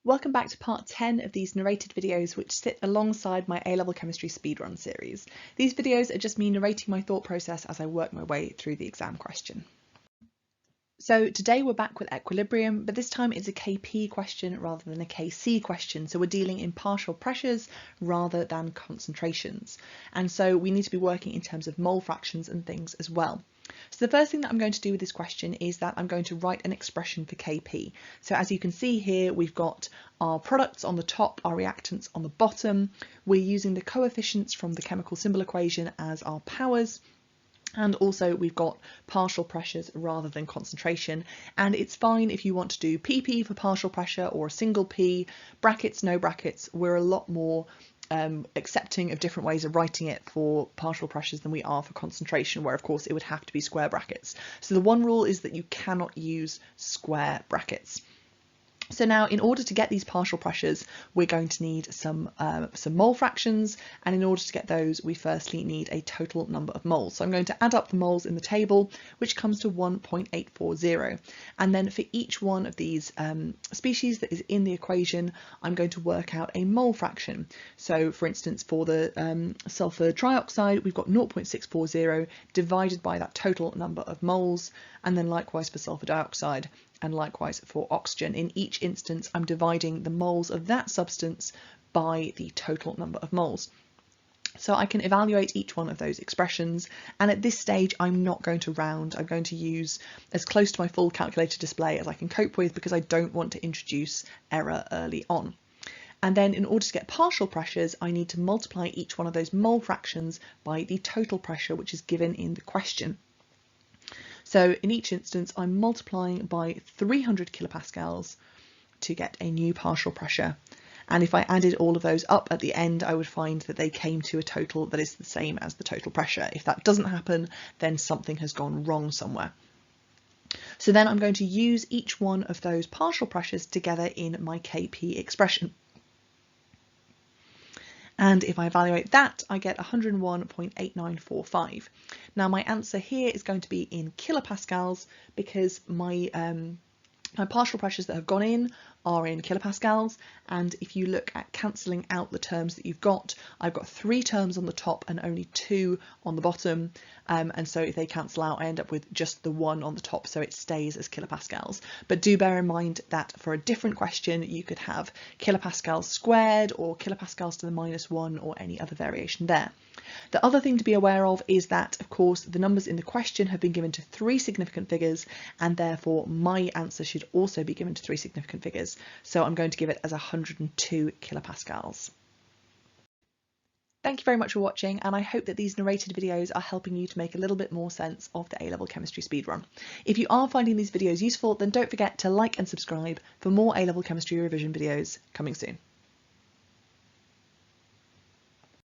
Welcome back to part 10 of these narrated videos which sit alongside my A-level chemistry speedrun series. These videos are just me narrating my thought process as I work my way through the exam question. So today we're back with equilibrium, but this time it's a KP question rather than a KC question. So we're dealing in partial pressures rather than concentrations. And so we need to be working in terms of mole fractions and things as well. So the first thing that I'm going to do with this question is that I'm going to write an expression for Kp. So as you can see here, we've got our products on the top, our reactants on the bottom. We're using the coefficients from the chemical symbol equation as our powers. And also we've got partial pressures rather than concentration. And it's fine if you want to do PP for partial pressure or a single P, brackets, no brackets. We're a lot more accepting of different ways of writing it for partial pressures than we are for concentration, where of course it would have to be square brackets. So the one rule is that you cannot use square brackets. So now in order to get these partial pressures, we're going to need some mole fractions, and in order to get those, we firstly need a total number of moles. So I'm going to add up the moles in the table, which comes to 1.840. And then for each one of these species that is in the equation, I'm going to work out a mole fraction. So for instance, for the sulfur trioxide, we've got 0.640 divided by that total number of moles, and then likewise for sulfur dioxide. And likewise for oxygen. In each instance, I'm dividing the moles of that substance by the total number of moles. So I can evaluate each one of those expressions, and at this stage I'm not going to round. I'm going to use as close to my full calculator display as I can cope with, because I don't want to introduce error early on. And then in order to get partial pressures, I need to multiply each one of those mole fractions by the total pressure which is given in the question. So in each instance, I'm multiplying by 300 kilopascals to get a new partial pressure. And if I added all of those up at the end, I would find that they came to a total that is the same as the total pressure. If that doesn't happen, then something has gone wrong somewhere. So then I'm going to use each one of those partial pressures together in my Kp expression. And if I evaluate that, I get 101.8945. Now my answer here is going to be in kilopascals, because my partial pressures that have gone in are in kilopascals, and if you look at cancelling out the terms that you've got, I've got 3 terms on the top and only 2 on the bottom, and so if they cancel out I end up with just the 1 on the top, so it stays as kilopascals. But do bear in mind that for a different question you could have kilopascals squared or kilopascals to the -1 or any other variation there. The other thing to be aware of is that, of course, the numbers in the question have been given to 3 significant figures, and therefore my answer should also be given to 3 significant figures. So I'm going to give it as 102 kilopascals. Thank you very much for watching, and I hope that these narrated videos are helping you to make a little bit more sense of the A-level chemistry speedrun. If you are finding these videos useful, then don't forget to like and subscribe for more A-level chemistry revision videos coming soon.